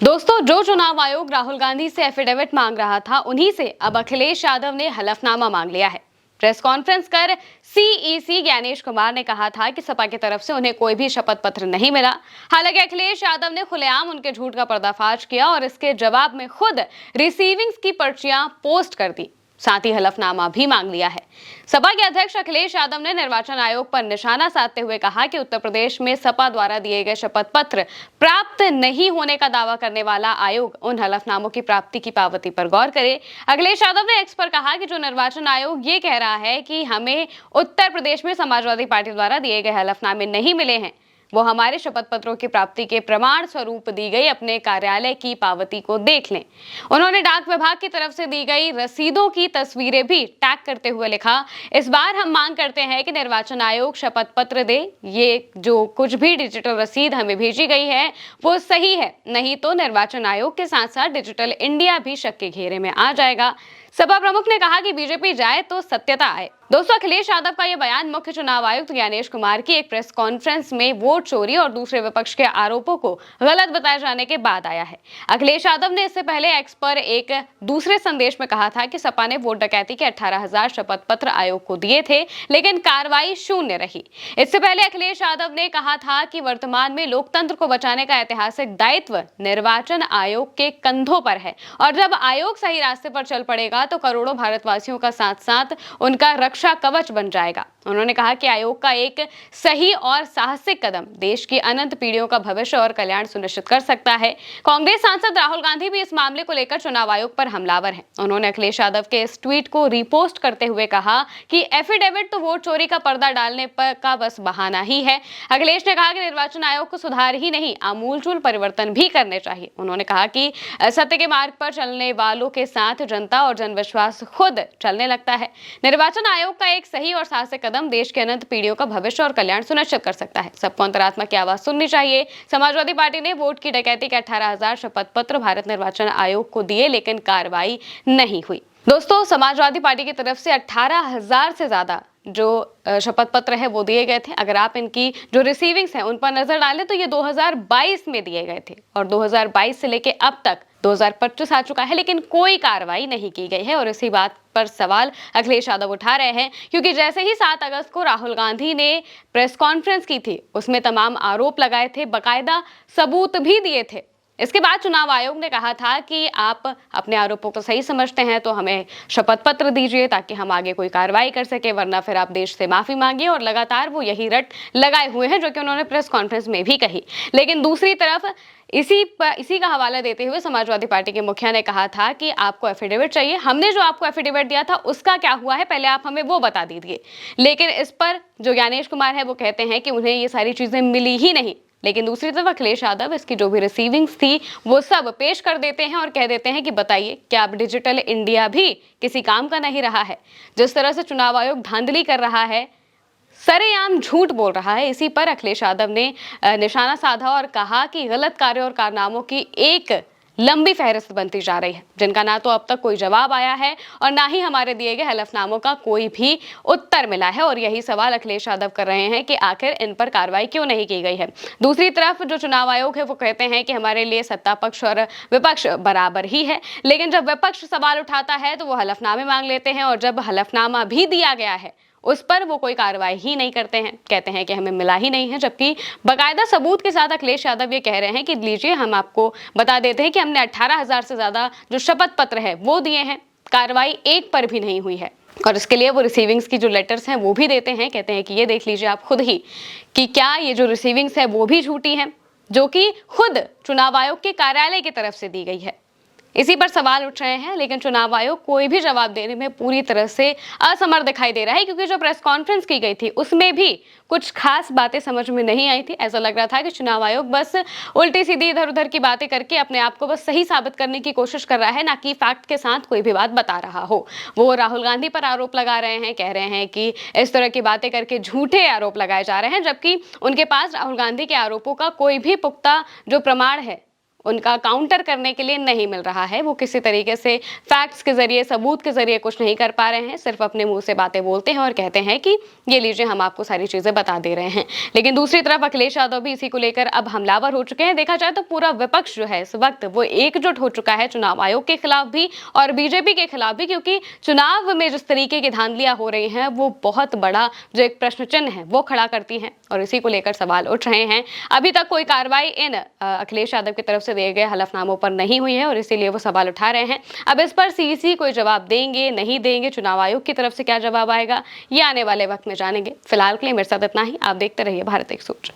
दोस्तों, जो चुनाव आयोग राहुल गांधी से एफिडेविट मांग रहा था, उन्हीं से अब अखिलेश यादव ने हलफनामा मांग लिया है। प्रेस कॉन्फ्रेंस कर सीईसी ज्ञानेश कुमार ने कहा था कि सपा की तरफ से उन्हें कोई भी शपथ पत्र नहीं मिला। हालांकि अखिलेश यादव ने खुलेआम उनके झूठ का पर्दाफाश किया और इसके जवाब में खुद रिसीविंग्स की पर्चियां पोस्ट कर दी, साथ ही हलफनामा भी मांग लिया है। सपा के अध्यक्ष अखिलेश यादव ने निर्वाचन आयोग पर निशाना साधते हुए कहा कि उत्तर प्रदेश में सपा द्वारा दिए गए शपथ पत्र प्राप्त नहीं होने का दावा करने वाला आयोग उन हलफनामों की प्राप्ति की पावती पर गौर करे। अखिलेश यादव ने एक्स पर कहा कि जो निर्वाचन आयोग ये कह रहा है कि हमें उत्तर प्रदेश में समाजवादी पार्टी द्वारा दिए गए हलफनामे नहीं मिले हैं, वो हमारे शपथ पत्रों की प्राप्ति के प्रमाण स्वरूप दी गई अपने कार्यालय की पावती को देख लें। उन्होंने डाक विभाग की तरफ से दी गई रसीदों की तस्वीरें भी टैग करते हुए लिखा, इस बार हम मांग करते हैं कि निर्वाचन आयोग शपथ पत्र दे। ये जो कुछ भी डिजिटल रसीद हमें भेजी गई है वो सही है, नहीं तो निर्वाचन आयोग के साथ साथ डिजिटल इंडिया भी शक के घेरे में आ जाएगा। सपा प्रमुख ने कहा कि बीजेपी जाए तो सत्यता आए। दोस्तों, अखिलेश यादव का यह बयान मुख्य चुनाव आयुक्त ज्ञानेश कुमार की एक प्रेस कॉन्फ्रेंस में वोट चोरी और दूसरे विपक्ष के आरोपों को गलत बताए जाने के बाद आया है। अखिलेश यादव ने इससे पहले एक्स पर एक दूसरे संदेश में कहा था कि सपा ने वोट डकैती के 18,000 शपथ पत्र आयोग को दिए थे, लेकिन कार्रवाई शून्य रही। इससे पहले अखिलेश यादव ने कहा था कि वर्तमान में लोकतंत्र को बचाने का ऐतिहासिक दायित्व निर्वाचन आयोग के कंधों पर है और जब आयोग सही रास्ते पर चल पड़ेगा तो करोड़ों भारतवासियों का साथ साथ उनका रक्षा कवच बन जाएगा। उन्होंने कहा कि आयोग का एक सही और साहसिक कदम देश की अनंत पीढ़ियों का भविष्य और कल्याण सुनिश्चित कर सकता है। कांग्रेस सांसद राहुल गांधी भी इस मामले को लेकर चुनाव आयोग पर हमलावर हैं। उन्होंने अखिलेश यादव के इस ट्वीट को रीपोस्ट करते हुए कहा कि एफिडेविट तो वोट चोरी का पर्दा डालने का बस बहाना ही है। अखिलेश ने कहा कि निर्वाचन आयोग को सुधार ही नहीं, आमूलचूल परिवर्तन भी करने चाहिए। उन्होंने कहा कि सत्य के मार्ग पर चलने वालों के साथ जनता और जनविश्वास खुद चलने लगता है। निर्वाचन आयोग का एक सही और साहसिक कदम देश के अनंत पीढ़ियों का भविष्य और कल्याण सुनिश्चित कर सकता है। सबको अंतरात्मा की आवाज सुननी चाहिए। समाजवादी पार्टी ने वोट की डकैती के 18,000 शपथ पत्र भारत निर्वाचन आयोग को दिए, लेकिन कार्रवाई नहीं हुई। दोस्तों, समाजवादी पार्टी की तरफ से 18,000 से ज्यादा जो शपथ पत्र है वो दिए गए थे। अगर आप इनकी जो रिसीविंग्स हैं उन पर नजर डालें तो ये 2022 में दिए गए थे और 2022 से लेके अब तक 2025 आ चुका है, लेकिन कोई कार्रवाई नहीं की गई है। और इसी बात पर सवाल अखिलेश यादव उठा रहे हैं, क्योंकि जैसे ही 7 अगस्त को राहुल गांधी ने प्रेस कॉन्फ्रेंस की थी, उसमें तमाम आरोप लगाए थे, बकायदा सबूत भी दिए थे। इसके बाद चुनाव आयोग ने कहा था कि आप अपने आरोपों को सही समझते हैं तो हमें शपथ पत्र दीजिए ताकि हम आगे कोई कार्रवाई कर सके, वरना फिर आप देश से माफी मांगिए। और लगातार वो यही रट लगाए हुए हैं जो कि उन्होंने प्रेस कॉन्फ्रेंस में भी कही। लेकिन दूसरी तरफ इसी का हवाला देते हुए समाजवादी पार्टी के मुखिया ने कहा था कि आपको एफिडेविट चाहिए, हमने जो आपको एफिडेविट दिया था उसका क्या हुआ है, पहले आप हमें वो बता दीजिए। लेकिन इस पर जो ज्ञानेश कुमार है वो कहते हैं कि उन्हें ये सारी चीजें मिली ही नहीं। लेकिन दूसरी तरफ अखिलेश यादव इसकी जो भी रिसीविंग्स थी वो सब पेश कर देते हैं और कह देते हैं कि बताइए, क्या अब डिजिटल इंडिया भी किसी काम का नहीं रहा है? जिस तरह से चुनाव आयोग धांधली कर रहा है, सरेआम झूठ बोल रहा है, इसी पर अखिलेश यादव ने निशाना साधा और कहा कि गलत कार्यों और कारनामों की एक लंबी फहरिस्त बनती जा रही है, जिनका ना तो अब तक कोई जवाब आया है और ना ही हमारे दिए गए हलफनामों का कोई भी उत्तर मिला है। और यही सवाल अखिलेश यादव कर रहे हैं कि आखिर इन पर कार्रवाई क्यों नहीं की गई है। दूसरी तरफ जो चुनाव आयोग है वो कहते हैं कि हमारे लिए सत्ता पक्ष और विपक्ष बराबर ही है, लेकिन जब विपक्ष सवाल उठाता है तो वो हलफनामे मांग लेते हैं और जब हलफनामा भी दिया गया है उस पर वो कोई कार्रवाई ही नहीं करते हैं, कहते हैं कि हमें मिला ही नहीं है। जबकि बाकायदा सबूत के साथ अखिलेश यादव ये कह रहे हैं कि लीजिए, हम आपको बता देते हैं कि हमने 18,000 से ज्यादा जो शपथ पत्र है वो दिए हैं, कार्रवाई एक पर भी नहीं हुई है। और इसके लिए वो रिसीविंग्स की जो लेटर्स हैं वो भी देते हैं, कहते हैं कि ये देख लीजिए आप खुद ही कि क्या ये जो रिसीविंग्स है वो भी झूठी हैं, जो कि खुद चुनाव आयोग के कार्यालय की तरफ से दी गई है। इसी पर सवाल उठ रहे हैं, लेकिन चुनाव आयोग कोई भी जवाब देने में पूरी तरह से असमर्थ दिखाई दे रहा है, क्योंकि जो प्रेस कॉन्फ्रेंस की गई थी उसमें भी कुछ खास बातें समझ में नहीं आई थी। ऐसा लग रहा था कि चुनाव आयोग बस उल्टी सीधी इधर उधर की बातें करके अपने आप को बस सही साबित करने की कोशिश कर रहा है, ना कि फैक्ट के साथ कोई भी बात बता रहा हो। वो राहुल गांधी पर आरोप लगा रहे हैं, कह रहे हैं कि इस तरह की बातें करके झूठे आरोप लगाए जा रहे हैं, जबकि उनके पास राहुल गांधी के आरोपों का कोई भी पुख्ता जो प्रमाण है उनका काउंटर करने के लिए नहीं मिल रहा है। वो किसी तरीके से फैक्ट्स के जरिए, सबूत के जरिए कुछ नहीं कर पा रहे हैं, सिर्फ अपने मुंह से बातें बोलते हैं और कहते हैं कि ये लीजिए हम आपको सारी चीजें बता दे रहे हैं। लेकिन दूसरी तरफ अखिलेश यादव भी इसी को लेकर अब हमलावर हो चुके हैं। देखा जाए तो पूरा विपक्ष जो है इस वक्त वो एकजुट हो चुका है चुनाव आयोग के खिलाफ भी और बीजेपी के खिलाफ भी, क्योंकि चुनाव में जिस तरीके की धांधलियां हो रही हैं वो बहुत बड़ा जो एक प्रश्न चिन्ह है वो खड़ा करती हैं और इसी को लेकर सवाल उठ रहे हैं। अभी तक कोई कार्रवाई इन अखिलेश यादव की तरफ से दिए गए हलफनामों पर नहीं हुई है और इसीलिए वो सवाल उठा रहे हैं। अब इस पर सीईसी कोई जवाब देंगे नहीं देंगे, चुनाव आयोग की तरफ से क्या जवाब आएगा, ये आने वाले वक्त में जानेंगे। फिलहाल के लिए मेरे साथ इतना ही। आप देखते रहिए भारत 100।